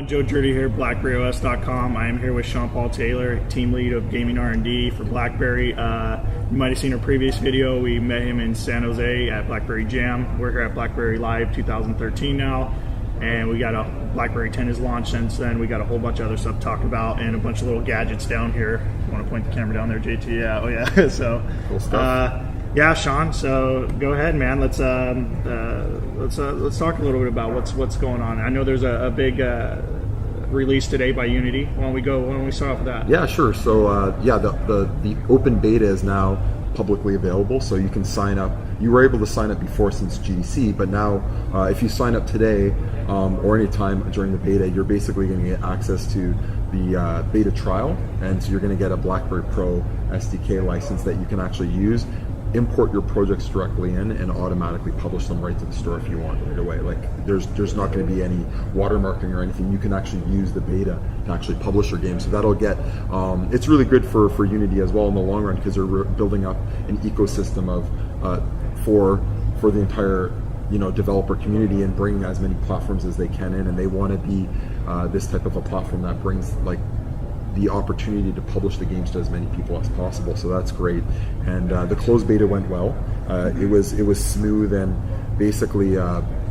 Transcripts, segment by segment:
Joe Jurdy here, BlackBerryOS.com. I am here with Sean-Paul Taylor, team lead of Gaming R&D for BlackBerry. You might have seen our previous video. We met him in San Jose at BlackBerry Jam. We're here at BlackBerry Live 2013 now, and we got a BlackBerry 10 has launched since then. We got a whole bunch of other stuff to talk about and a bunch of little gadgets down here. You want to point the camera down there, JT? Yeah, oh yeah. So, cool stuff. Yeah, Sean. So go ahead, man. Let's talk a little bit about what's going on. I know there's a big release today by Unity. Why don't we start off with that? Yeah, sure. So the open beta is now publicly available, so you can sign up. You were able to sign up before since GDC, but now if you sign up today or anytime during the beta, you're basically going to get access to the beta trial, and so you're going to get a BlackBerry Pro SDK license that you can actually use, import your projects directly in, and automatically publish them right to the store if you want right away. Like there's not going to be any watermarking or anything. You can actually use the beta to actually publish your game. So that'll get it's really good for Unity as well in the long run, because they're building up an ecosystem of for the entire developer community and bringing as many platforms as they can in, and they want to be this type of a platform that brings like the opportunity to publish the games to as many people as possible. So that's great. And the closed beta went well. It was smooth, and basically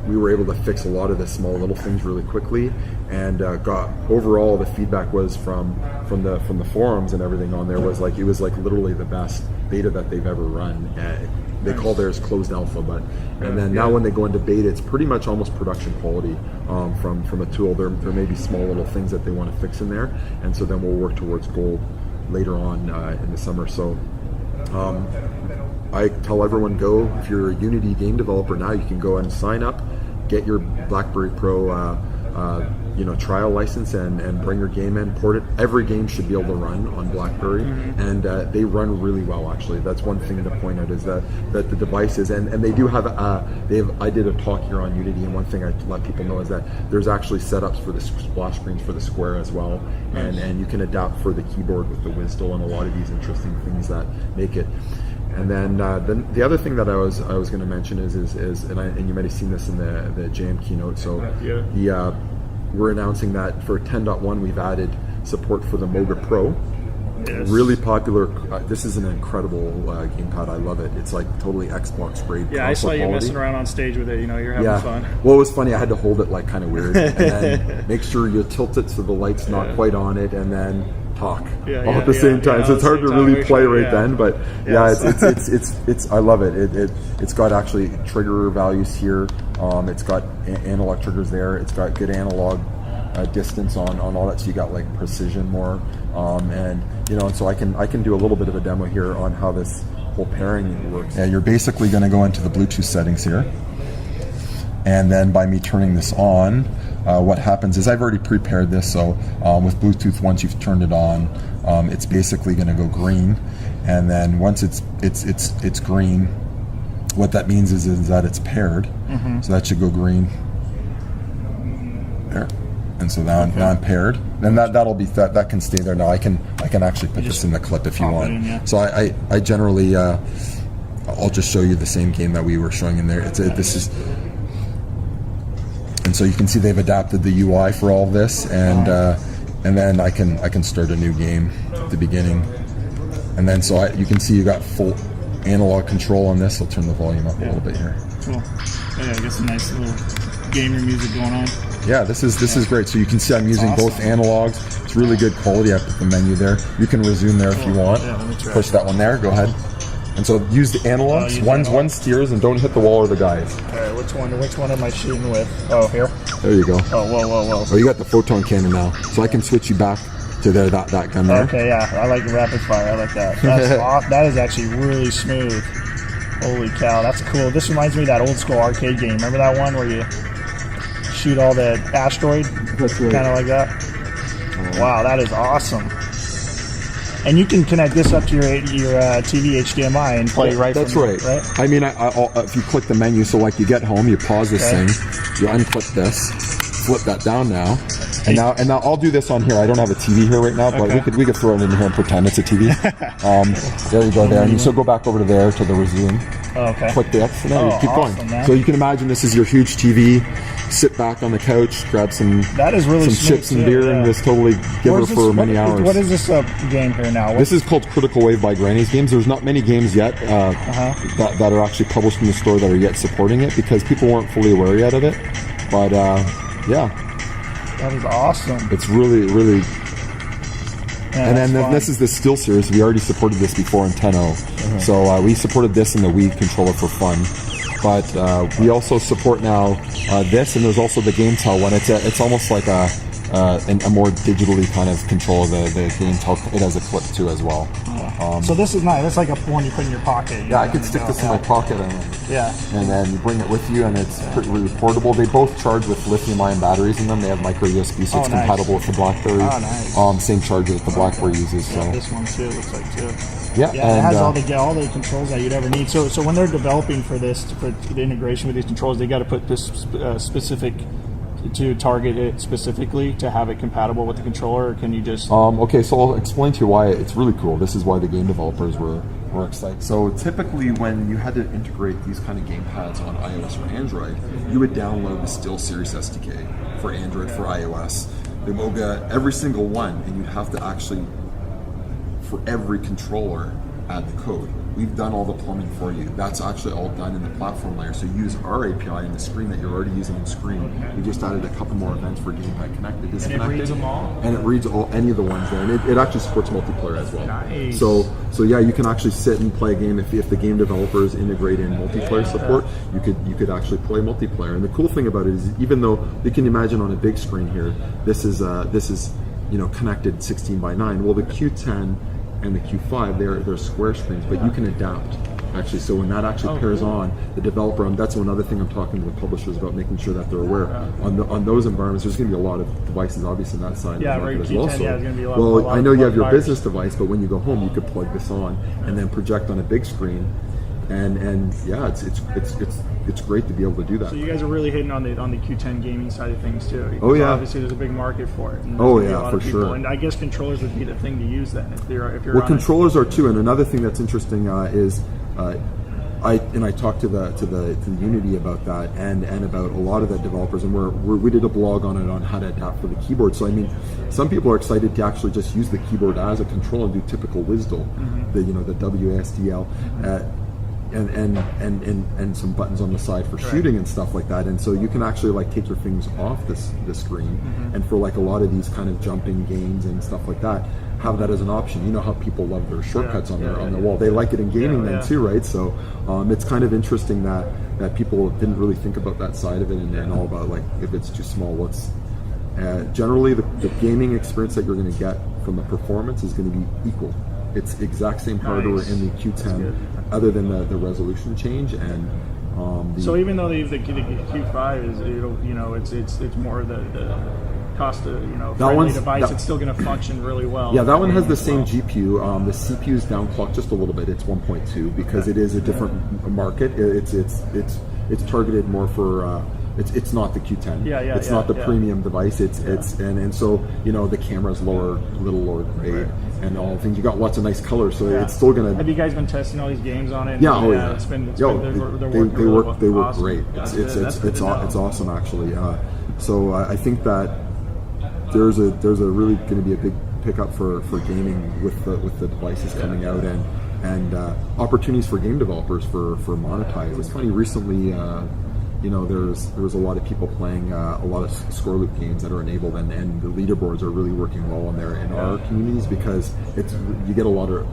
we were able to fix a lot of the small little things really quickly, and got overall the feedback was from the forums and everything on there it was like literally the best beta that they've ever run. They call theirs closed alpha, and then now when they go into beta, it's pretty much almost production quality from a tool. There may be small little things that they want to fix in there, and so then we'll work towards gold later on in the summer. So I tell everyone, go, if you're a Unity game developer now, you can go and sign up, get your BlackBerry Pro trial license, and bring your game in, port it. Every game should be able to run on BlackBerry, and they run really well. Actually, that's one thing to point out, is that the devices, and they do have I did a talk here on Unity, and one thing I let people know is that there's actually setups for the splash screens for the Square as well, and you can adapt for the keyboard with the WSDL and a lot of these interesting things that make it. And then the other thing that I was going to mention is and you might have seen this in the Jam keynote. So we're announcing that for 10.1 we've added support for the Moga Pro. Yes. Really popular. This is an incredible gamepad. I love it. It's like totally Xbox grade. Yeah, I saw you messing around on stage with it. You're having fun. Well, it was funny. I had to hold it like kind of weird, and then make sure you tilt it so the light's not quite on it, and then talk all at the same time. So it's hard to really play then, but it's I love it. It's got actually trigger values here. It's got analog triggers there. It's got good analog distance on all that, so you got like precision more, and so I can do a little bit of a demo here on how this whole pairing works. Yeah, you're basically going to go into the Bluetooth settings here, and then by me turning this on, what happens is I've already prepared this. So with Bluetooth, once you've turned it on, it's basically going to go green, and then once it's green, what that means is that it's paired. So that should go green there, and so now I'm paired. Then that can stay there. Now I can actually put this in the clip if you want. So I generally I'll just show you the same game that we were showing in there. And so you can see they've adapted the UI for all of this, and then I can start a new game at the beginning, and then so you can see you got full analog control on this. I'll turn the volume up a little bit here. Cool. Yeah, I guess a nice little gamer music going on. Yeah, this is great. So you can see I'm using both analogs. It's really good quality. I put the menu there. You can resume there if you want. Yeah, let me try. Push that one there. Go ahead. And so use the analogs. One steers, and don't hit the wall or the guys. All right, which one am I shooting with? Oh, here. There you go. Oh, whoa. Oh, you got the photon cannon now, so I can switch you back to that gun there. Okay, yeah, I like the rapid fire. I like that. That's that is actually really smooth. Holy cow, that's cool. This reminds me of that old school arcade game. Remember that one where you shoot all the asteroid? That's right. Kind of like that. Wow, that is awesome. And you can connect this up to your TV HDMI and play right. That's from right. It, right. I mean, if you click the menu, so like you get home, you pause this thing, you unclick this, flip that down now, and now I'll do this on here. I don't have a TV here right now, but we could throw it in here and pretend it's a TV. There you go there, and you still go back over to there to the resume. Okay. Click the X and then you keep awesome, going. man. So you can imagine this is your huge TV. Sit back on the couch, grab some that is really some chips and beer, and just totally give her for many hours. What is this game here now? This is called Critical Wave by Granny's Games. There's not many games yet that are actually published in the store that are yet supporting it because people weren't fully aware yet of it. But yeah, that is awesome. It's really, really. Yeah, and then this is the Still series. We already supported this before in 10.0. So we supported this in the Wii controller for fun. But we also support now this, and there's also the GameTel one. It's almost like a more digitally kind of controller. The GameTel, it has a clip too as well. So this is nice. That's like a one you put in your pocket. Yeah, I could stick this in my pocket and then you bring it with you, and it's pretty really portable. They both charge with lithium-ion batteries in them. They have micro USB, so it's compatible with the BlackBerry. Oh, nice. Same charger that the BlackBerry uses. So this one too looks like too. Yeah, and it has all the controls that you'd ever need. So when they're developing for this, for the integration with these controls, they got to put this specific to target it specifically to have it compatible with the controller, or can you just... Okay, so I'll explain to you why it's really cool. This is why the game developers were excited. So typically when you had to integrate these kind of game pads on iOS or Android, you would download the Still Series SDK for Android, for iOS, the Moga, every single one, and you'd have to actually, for every controller, add the code. We've done all the plumbing for you. That's actually all done in the platform layer. So you use our API in the screen that you're already using in screen. We just added a couple more events for Gamepad Connected, Disconnected. And it reads them all? And it reads any of the ones there. And it actually supports multiplayer as well. Nice. So yeah, you can actually sit and play a game. If the game developers integrate in multiplayer support, you could actually play multiplayer. And the cool thing about it is, even though you can imagine on a big screen here, this is connected 16 by 9. Well, the Q10 and the Q5, they're square screens, but you can adapt actually. So when that actually pairs on, the developer, that's one other thing I'm talking to the publishers about, making sure that they're aware. On those environments, there's going to be a lot of devices, obviously, on that side of the market as well. So, it's going to be a lot I know you have your business device, but when you go home, you could plug this on and then project on a big screen. And yeah, it's great to be able to do that. So you guys are really hitting on the Q10 gaming side of things too. Oh yeah, obviously there's a big market for it. Oh yeah, for sure. And I guess controllers would be the thing to use then if you're. Well, controllers are too. And another thing that's interesting is, I talked to the Unity about that and about a lot of the developers, and we did a blog on it on how to adapt for the keyboard. So I mean, some people are excited to actually just use the keyboard as a controller and do typical WSDL, the WASDL. And some buttons on the side for shooting and stuff like that, and so you can actually like take your fingers off this screen, and for like a lot of these kind of jumping games and stuff like that, have that as an option. You know how people love their shortcuts on their wall. They like it in gaming then too, right? So it's kind of interesting that people didn't really think about that side of it, and all about like if it's too small, what's generally the gaming experience that you're going to get from the performance is going to be equal. It's the exact same hardware in the Q10, other than the resolution change and. So even though the Q5 is it's more the cost of friendly device, it's still going to function really well. Yeah, that one has the same GPU. The CPU is downclocked just a little bit. It's 1.2 because it is a different market. It's targeted more for. It's not the Q10. It's not the premium device. And so the camera's a little lower grade and all the things. You got lots of nice colors, so it's still gonna. Have you guys been testing all these games on it? Yeah, It's been they work great. It's awesome actually. So I think that there's a really going to be a big pickup for gaming with the devices coming out and opportunities for game developers for monetize. It's funny recently. There's a lot of people playing a lot of score loop games that are enabled, and the leaderboards are really working well in our communities because you get a lot of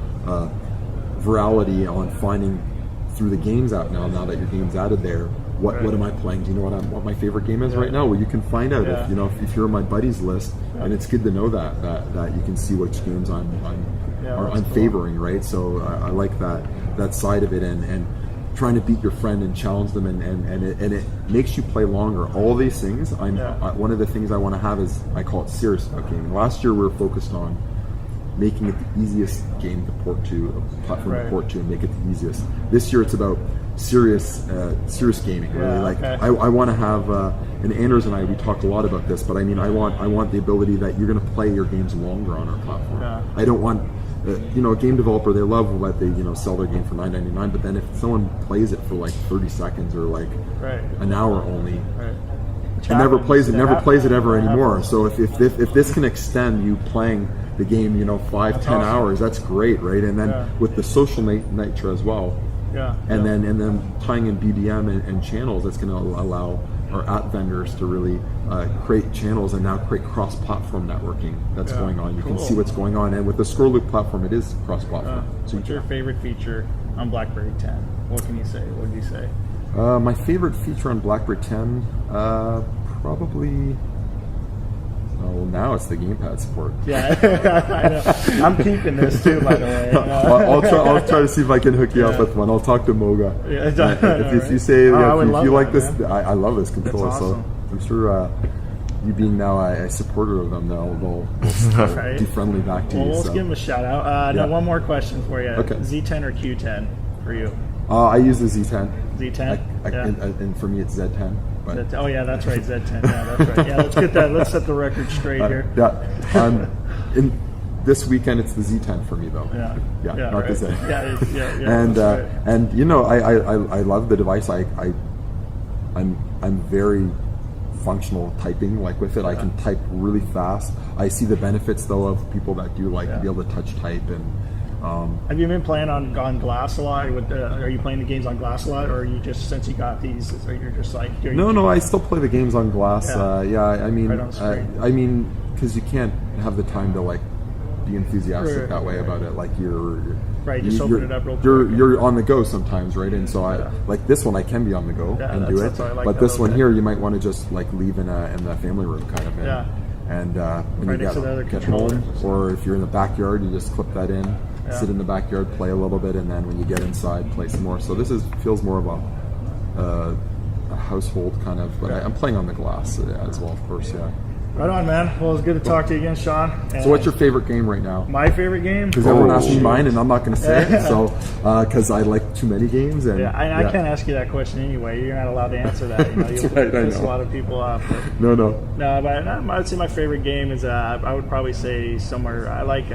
virality on finding through the games app now that your game's added there. What am I playing? Do you know what my favorite game is right now? Well, you can find out if you're on my buddies list, and it's good to know that you can see which games I'm favoring, right? So I like that side of it and trying to beat your friend and challenge them and it makes you play longer. All these things, one of the things I want to have is, I call it serious about gaming. Last year we were focused on making it the easiest game to port to, a platform to port to, and make it the easiest. This year it's about serious gaming, really. I want to have, and Anders and we talked a lot about this, but I mean, I want the ability that you're going to play your games longer on our platform. I don't want a game developer, they love what they sell their game for $9.99, but then if someone plays it for like 30 seconds or like an hour only, and never plays it ever anymore. So if this can extend you playing the game 5-10 hours, that's great, right? And then with the social nature as well, and then tying in BDM and channels, that's going to allow our app vendors to really create channels and now create cross-platform networking that's going on. You can see what's going on, and with the Scroll Loop platform, it is cross-platform. So what's your favorite feature on BlackBerry 10? What can you say? What would you say? My favorite feature on BlackBerry 10, probably. Oh, now it's the gamepad support. Yeah, I know. I'm keeping this too, by the way. I'll try to see if I can hook you up with one. I'll talk to Moga. If you say if you like this, I love this controller. Awesome. So I'm sure you being now a supporter of them, they'll be friendly back to you. Let's give them a shout out. Now, one more question for you. Okay. Z10 or Q10 for you? I use the Z10. Z10? And for me, it's Z10. Oh yeah, that's right, Z10. Yeah, that's right. Yeah, let's get that. Let's set the record straight here. In this weekend, it's the Z10 for me though. Not the Z. And I love the device. I'm very functional typing with it. I can type really fast. I see the benefits though of people that do like to be able to touch type and. Have you been playing on glass a lot? Are you playing the games on glass a lot, or are you just, since you got these, or you're just like? No, I still play the games on glass. I mean, right on screen. Because you can't have the time to like be enthusiastic that way about it. Like you're just open it up real quick. You're on the go sometimes, right? And so like this one, I can be on the go and do it. But this one here, you might want to just like leave in the family room kind of. And when you get home, or if you're in the backyard, you just clip that in. Sit in the backyard, play a little bit, and then when you get inside, play some more. So this feels more of a household kind of, but I'm playing on the glass as well, of course, Right on, man. Well, it's good to talk to you again, Sean. And so what's your favorite game right now? My favorite game? Because everyone asks me mine, and I'm not going to say it, so because I like too many games. And I can't ask you that question anyway. You're not allowed to answer that. That's right, I know. A lot of people off. No, but I'd say my favorite game is, I would probably say somewhere, I like...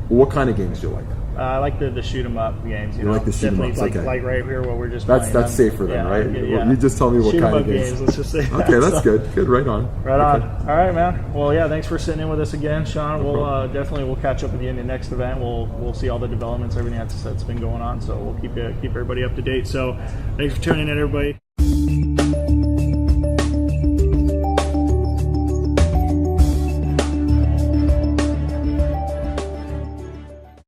what kind of games do you like? I like the shoot 'em up games. You like the shoot 'em ups? Like right here where we're just that's playing. safer then, right? You just tell me what kind of games. Let's just say that. Okay, that's good. Good, right on. Right on. All right, man. Well, thanks for sitting in with us again, Sean. We'll catch up with you in the next event. We'll see all the developments, everything that's been going on. So we'll keep everybody up to date. So thanks for tuning in, everybody.